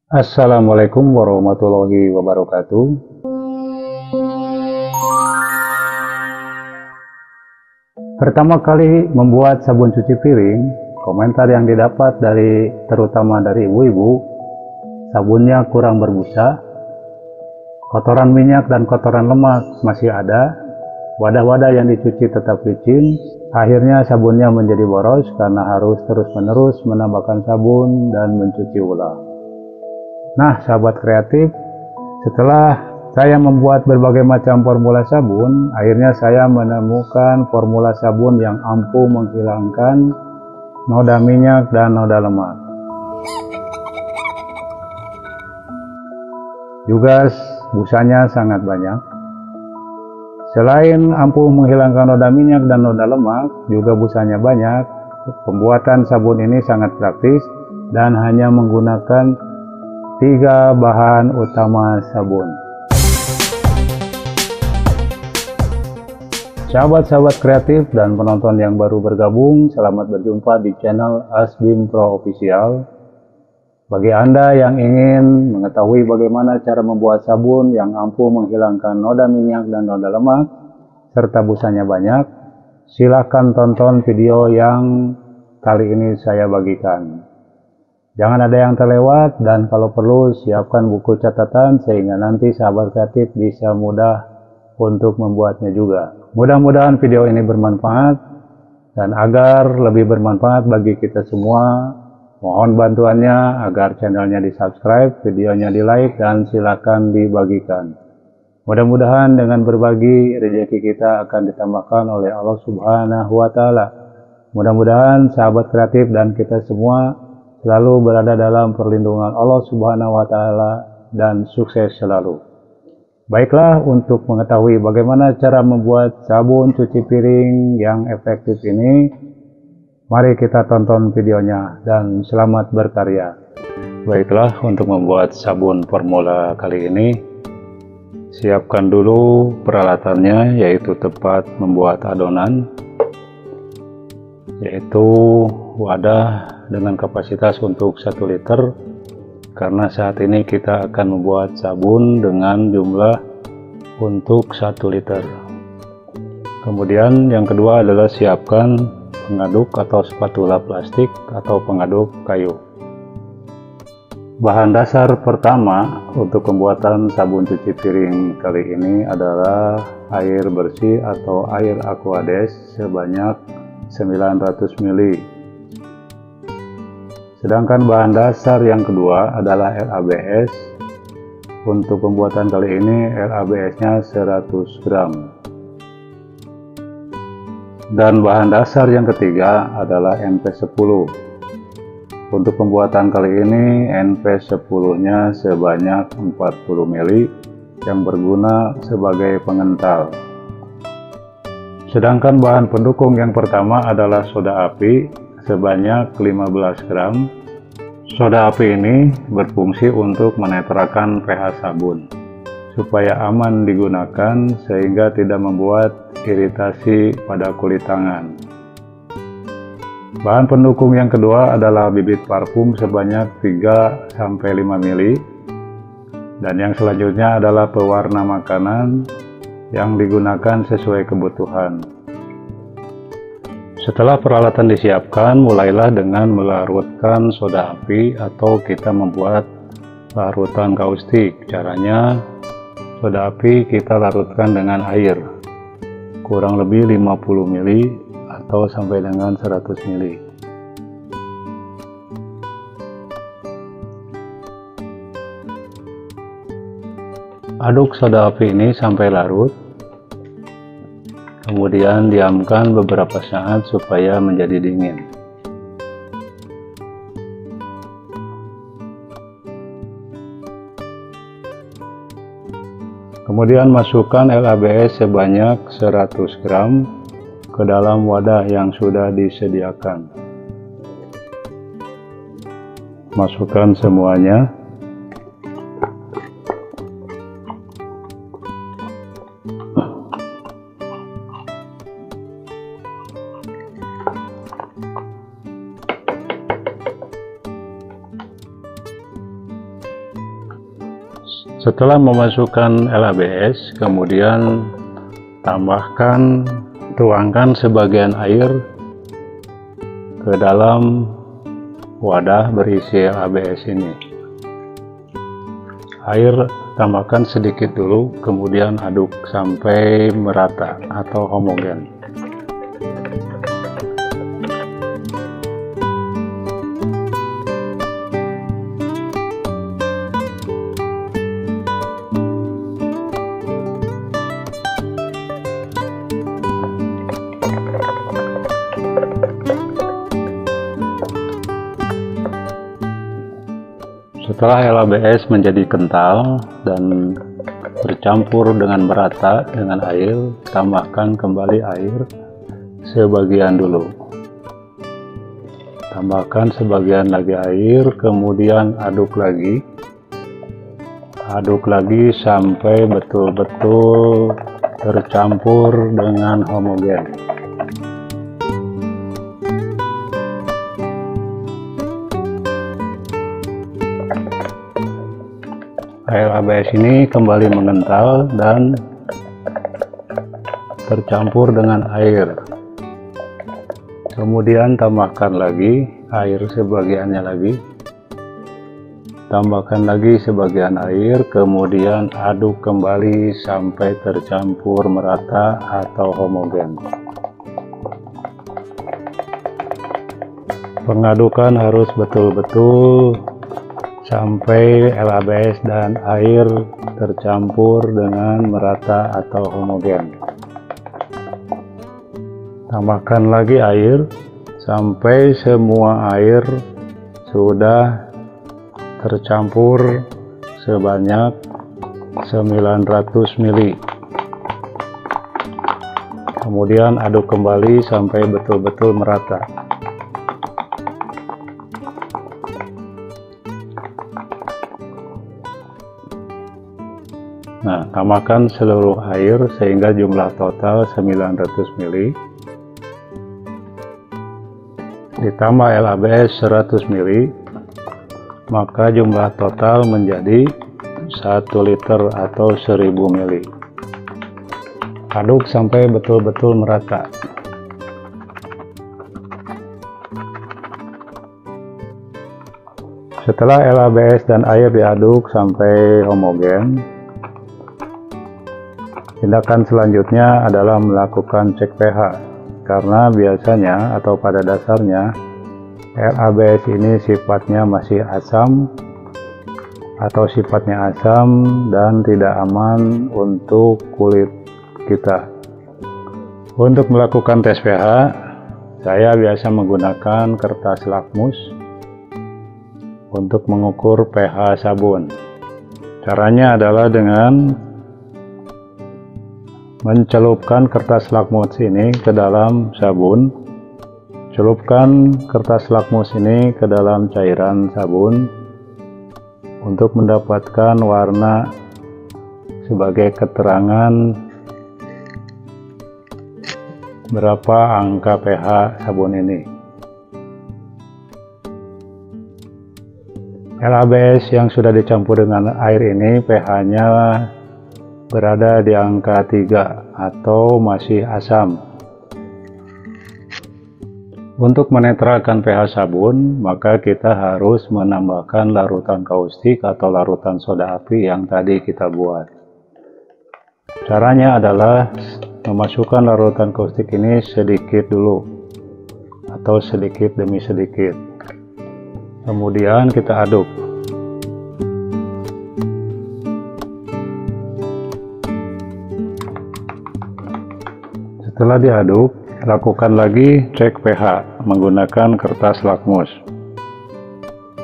Assalamualaikum warahmatullahi wabarakatuh. Pertama kali membuat sabun cuci piring, komentar yang didapat terutama dari ibu-ibu, sabunnya kurang berbusa, kotoran minyak dan kotoran lemak masih ada, wadah-wadah yang dicuci tetap licin, akhirnya sabunnya menjadi boros karena harus terus-menerus menambahkan sabun dan mencuci ulang. Nah, sahabat kreatif, setelah saya membuat berbagai macam formula sabun, akhirnya saya menemukan formula sabun yang ampuh menghilangkan noda minyak dan noda lemak. Juga busanya sangat banyak. Selain ampuh menghilangkan noda minyak dan noda lemak, juga busanya banyak. Pembuatan sabun ini sangat praktis dan hanya menggunakan 3 bahan utama sabun. Sahabat-sahabat kreatif dan penonton yang baru bergabung, selamat berjumpa di channel Asbim Pro Official. Bagi Anda yang ingin mengetahui bagaimana cara membuat sabun yang ampuh menghilangkan noda minyak dan noda lemak, serta busanya banyak, silakan tonton video yang kali ini saya bagikan. Jangan ada yang terlewat, dan kalau perlu siapkan buku catatan sehingga nanti sahabat kreatif bisa mudah untuk membuatnya juga. Mudah-mudahan video ini bermanfaat, dan agar lebih bermanfaat bagi kita semua, mohon bantuannya agar channelnya di subscribe, videonya di like, dan silakan dibagikan. Mudah-mudahan dengan berbagi, rezeki kita akan ditambahkan oleh Allah Subhanahu wa Ta'ala. Mudah-mudahan sahabat kreatif dan kita semua selalu berada dalam perlindungan Allah Subhanahu wa Ta'ala dan sukses selalu. Baiklah, untuk mengetahui bagaimana cara membuat sabun cuci piring yang efektif ini, mari kita tonton videonya dan selamat berkarya. Baiklah, untuk membuat sabun formula kali ini, siapkan dulu peralatannya, yaitu tempat membuat adonan, yaitu wadah dengan kapasitas untuk 1 liter, karena saat ini kita akan membuat sabun dengan jumlah untuk 1 liter. Kemudian yang kedua adalah siapkan pengaduk atau spatula plastik atau pengaduk kayu. Bahan dasar pertama untuk pembuatan sabun cuci piring kali ini adalah air bersih atau air Aquades sebanyak 900 ml. Sedangkan bahan dasar yang kedua adalah LABS. Untuk pembuatan kali ini LABS-nya 100 gram. Dan bahan dasar yang ketiga adalah NP10. Untuk pembuatan kali ini NP10-nya sebanyak 40 ml yang berguna sebagai pengental. Sedangkan bahan pendukung yang pertama adalah soda api sebanyak 15 gram. Soda api ini berfungsi untuk menetralkan pH sabun supaya aman digunakan sehingga tidak membuat iritasi pada kulit tangan. Bahan pendukung yang kedua adalah bibit parfum sebanyak 3-5 ml, dan yang selanjutnya adalah pewarna makanan yang digunakan sesuai kebutuhan. Setelah peralatan disiapkan, mulailah dengan melarutkan soda api atau kita membuat larutan kaustik. Caranya, soda api kita larutkan dengan air kurang lebih 50 ml atau sampai dengan 100 ml. Aduk soda api ini sampai larut. Kemudian diamkan beberapa saat supaya menjadi dingin. Kemudian masukkan LABS sebanyak 100 gram ke dalam wadah yang sudah disediakan. Masukkan semuanya. Setelah memasukkan LABS, kemudian tuangkan sebagian air ke dalam wadah berisi LABS ini. Air tambahkan sedikit dulu, kemudian aduk sampai merata atau homogen. Setelah LABS menjadi kental dan bercampur dengan merata dengan air, tambahkan kembali air sebagian dulu. Tambahkan sebagian lagi air, kemudian aduk lagi. Aduk lagi sampai betul-betul tercampur dengan homogen. Air LABS ini kembali mengental dan tercampur dengan air. Kemudian tambahkan lagi air sebagiannya lagi. Tambahkan lagi sebagian air, kemudian aduk kembali sampai tercampur merata atau homogen. Pengadukan harus betul-betul sampai LABS dan air tercampur dengan merata atau homogen. Tambahkan lagi air sampai semua air sudah tercampur sebanyak 900 ml. Kemudian aduk kembali sampai betul-betul merata. Nah, tambahkan seluruh air sehingga jumlah total 900 ml. Ditambah LABS 100 ml, maka jumlah total menjadi 1 liter atau 1000 ml. Aduk sampai betul-betul merata. Setelah LABS dan air diaduk sampai homogen, tindakan selanjutnya adalah melakukan cek pH, karena biasanya atau pada dasarnya LABS ini sifatnya masih asam atau sifatnya asam dan tidak aman untuk kulit kita. Untuk melakukan tes pH, saya biasa menggunakan kertas lakmus untuk mengukur pH sabun. Caranya adalah dengan mencelupkan kertas lakmus ini ke dalam sabun. Celupkan kertas lakmus ini ke dalam cairan sabun untuk mendapatkan warna sebagai keterangan berapa angka pH sabun ini. LABS yang sudah dicampur dengan air ini pH-nya berada di angka 3 atau masih asam. Untuk menetralkan pH sabun, maka kita harus menambahkan larutan kaustik atau larutan soda api yang tadi kita buat. Caranya adalah memasukkan larutan kaustik ini sedikit dulu atau sedikit demi sedikit. Kemudian kita aduk. Setelah diaduk, lakukan lagi cek pH menggunakan kertas lakmus.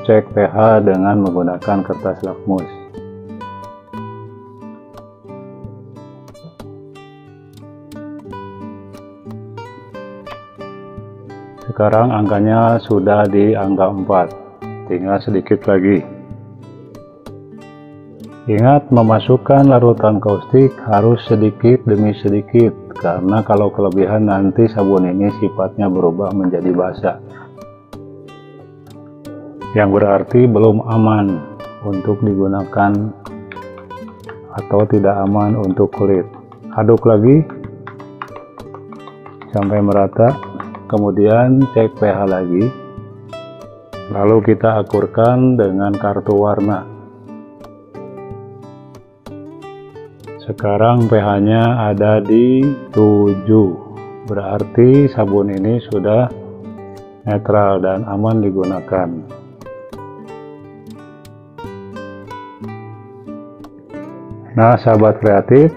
Cek pH dengan menggunakan kertas lakmus. Sekarang angkanya sudah di angka 4, tinggal sedikit lagi. Ingat, memasukkan larutan kaustik harus sedikit demi sedikit, karena kalau kelebihan nanti sabun ini sifatnya berubah menjadi basah, yang berarti belum aman untuk digunakan atau tidak aman untuk kulit. Aduk lagi sampai merata, kemudian cek pH lagi, lalu kita akurkan dengan kartu warna. Sekarang pH-nya ada di 7, berarti sabun ini sudah netral dan aman digunakan. Nah, sahabat kreatif,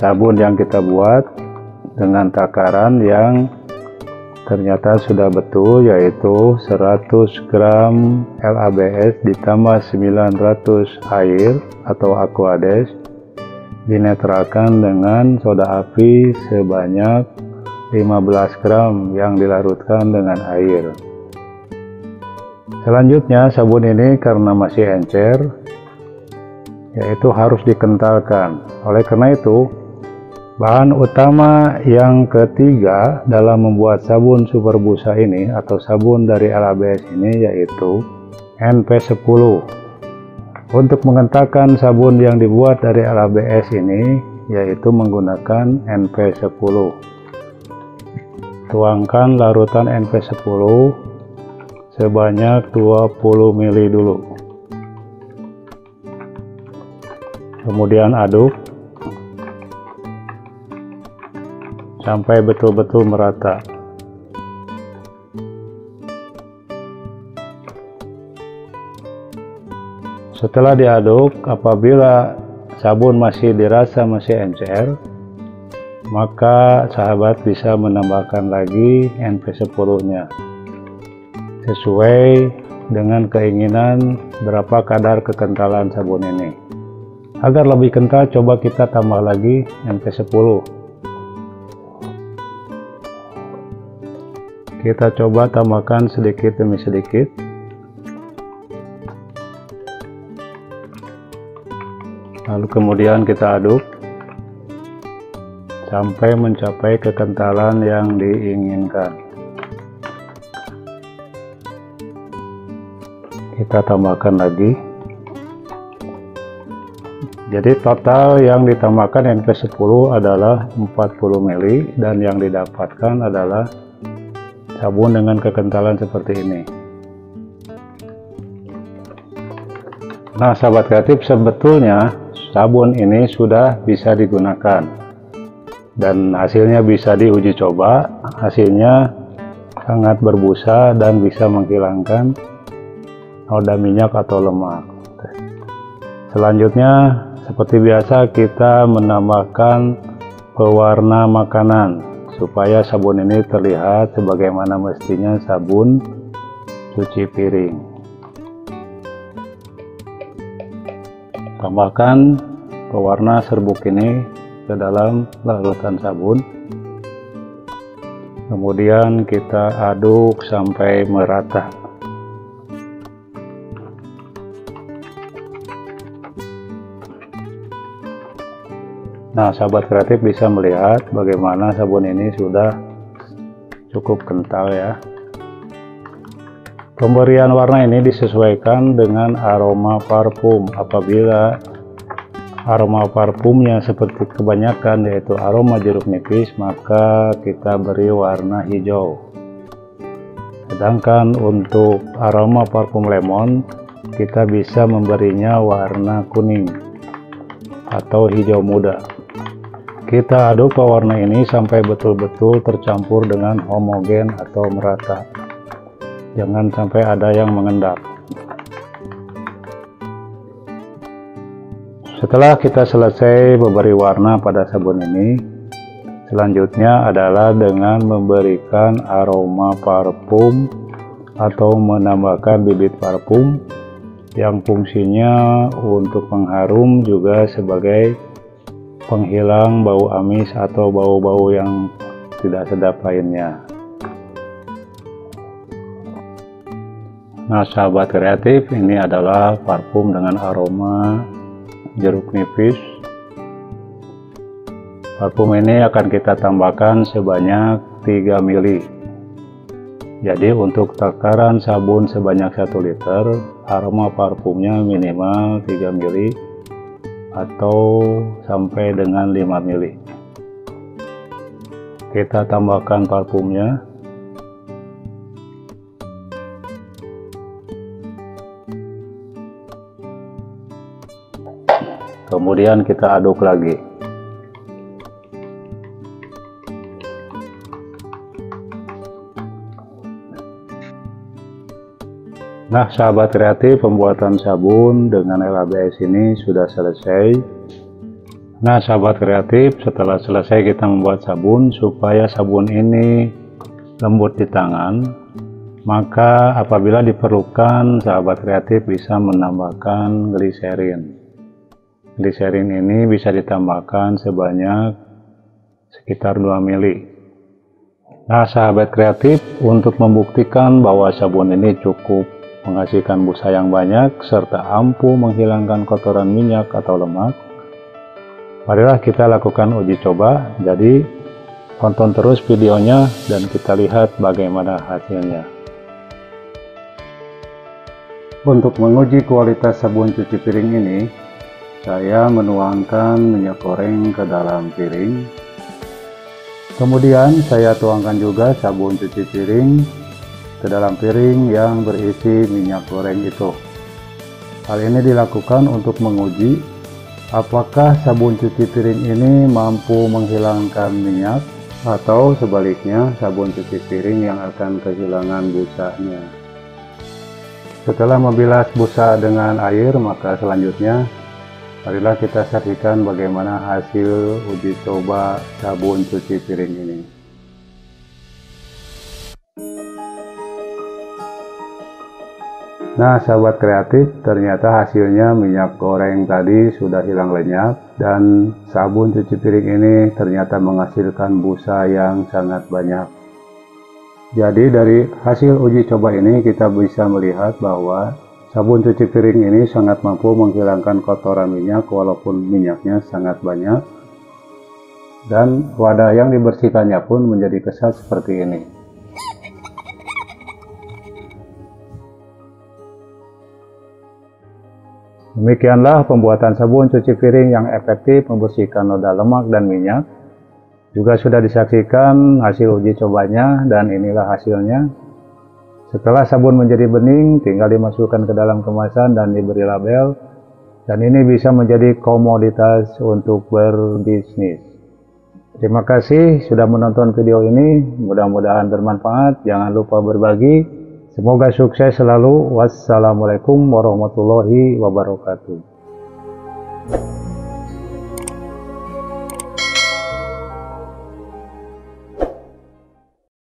sabun yang kita buat dengan takaran yang ternyata sudah betul, yaitu 100 gram LABS ditambah 900 air atau Aquades, dinetralkan dengan soda api sebanyak 15 gram yang dilarutkan dengan air. Selanjutnya, sabun ini karena masih encer, yaitu harus dikentalkan. Oleh karena itu, bahan utama yang ketiga dalam membuat sabun super busa ini atau sabun dari LABS ini yaitu NP10. Untuk mengentalkan sabun yang dibuat dari LABS ini yaitu menggunakan NP10. Tuangkan larutan NP10 sebanyak 20 ml dulu. Kemudian aduk sampai betul-betul merata. Setelah diaduk, apabila sabun masih dirasa masih encer, maka sahabat bisa menambahkan lagi NP10-nya sesuai dengan keinginan berapa kadar kekentalan sabun ini. Agar lebih kental, coba kita tambah lagi NP10. Kita coba tambahkan sedikit demi sedikit. Lalu kemudian kita aduk sampai mencapai kekentalan yang diinginkan. Kita tambahkan lagi. Jadi total yang ditambahkan NP10 adalah 40 ml dan yang didapatkan adalah sabun dengan kekentalan seperti ini. Nah, sahabat kreatif, sebetulnya sabun ini sudah bisa digunakan dan hasilnya bisa diuji coba. Hasilnya sangat berbusa dan bisa menghilangkan noda minyak atau lemak. Selanjutnya, seperti biasa, kita menambahkan pewarna makanan supaya sabun ini terlihat sebagaimana mestinya sabun cuci piring. Tambahkan pewarna serbuk ini ke dalam larutan sabun. Kemudian kita aduk sampai merata. Nah, sahabat kreatif bisa melihat bagaimana sabun ini sudah cukup kental ya. Pemberian warna ini disesuaikan dengan aroma parfum. Apabila aroma parfumnya seperti kebanyakan yaitu aroma jeruk nipis, maka kita beri warna hijau. Sedangkan untuk aroma parfum lemon, kita bisa memberinya warna kuning atau hijau muda. Kita aduk pewarna ini sampai betul-betul tercampur dengan homogen atau merata. Jangan sampai ada yang mengendap. Setelah kita selesai memberi warna pada sabun ini, selanjutnya adalah dengan memberikan aroma parfum atau menambahkan bibit parfum yang fungsinya untuk mengharum juga sebagai penghilang bau amis atau bau-bau yang tidak sedap lainnya. Nah, sahabat kreatif, ini adalah parfum dengan aroma jeruk nipis. Parfum ini akan kita tambahkan sebanyak 3 ml. Jadi untuk takaran sabun sebanyak 1 liter, aroma parfumnya minimal 3 ml atau sampai dengan 5 ml. Kita tambahkan parfumnya. Kemudian kita aduk lagi. Nah, sahabat kreatif, pembuatan sabun dengan LABS ini sudah selesai. Nah, sahabat kreatif, setelah selesai kita membuat sabun, supaya sabun ini lembut di tangan, maka apabila diperlukan, sahabat kreatif bisa menambahkan gliserin. Gliserin ini bisa ditambahkan sebanyak sekitar 2 ml. Nah, sahabat kreatif, untuk membuktikan bahwa sabun ini cukup menghasilkan busa yang banyak serta ampuh menghilangkan kotoran minyak atau lemak, marilah kita lakukan uji coba. Jadi tonton terus videonya dan kita lihat bagaimana hasilnya. Untuk menguji kualitas sabun cuci piring ini, saya menuangkan minyak goreng ke dalam piring. Kemudian saya tuangkan juga sabun cuci piring ke dalam piring yang berisi minyak goreng itu. Hal ini dilakukan untuk menguji apakah sabun cuci piring ini mampu menghilangkan minyak atau sebaliknya sabun cuci piring yang akan kehilangan busanya. Setelah membilas busa dengan air, maka selanjutnya marilah kita saksikan bagaimana hasil uji coba sabun cuci piring ini. Nah, sahabat kreatif, ternyata hasilnya minyak goreng tadi sudah hilang lenyap dan sabun cuci piring ini ternyata menghasilkan busa yang sangat banyak. Jadi dari hasil uji coba ini kita bisa melihat bahwa sabun cuci piring ini sangat mampu menghilangkan kotoran minyak walaupun minyaknya sangat banyak, dan wadah yang dibersihkannya pun menjadi keset seperti ini. Demikianlah pembuatan sabun cuci piring yang efektif membersihkan noda lemak dan minyak. Juga sudah disaksikan hasil uji cobanya dan inilah hasilnya. Setelah sabun menjadi bening, tinggal dimasukkan ke dalam kemasan dan diberi label. Dan ini bisa menjadi komoditas untuk berbisnis. Terima kasih sudah menonton video ini. Mudah-mudahan bermanfaat. Jangan lupa berbagi. Semoga sukses selalu. Wassalamualaikum warahmatullahi wabarakatuh.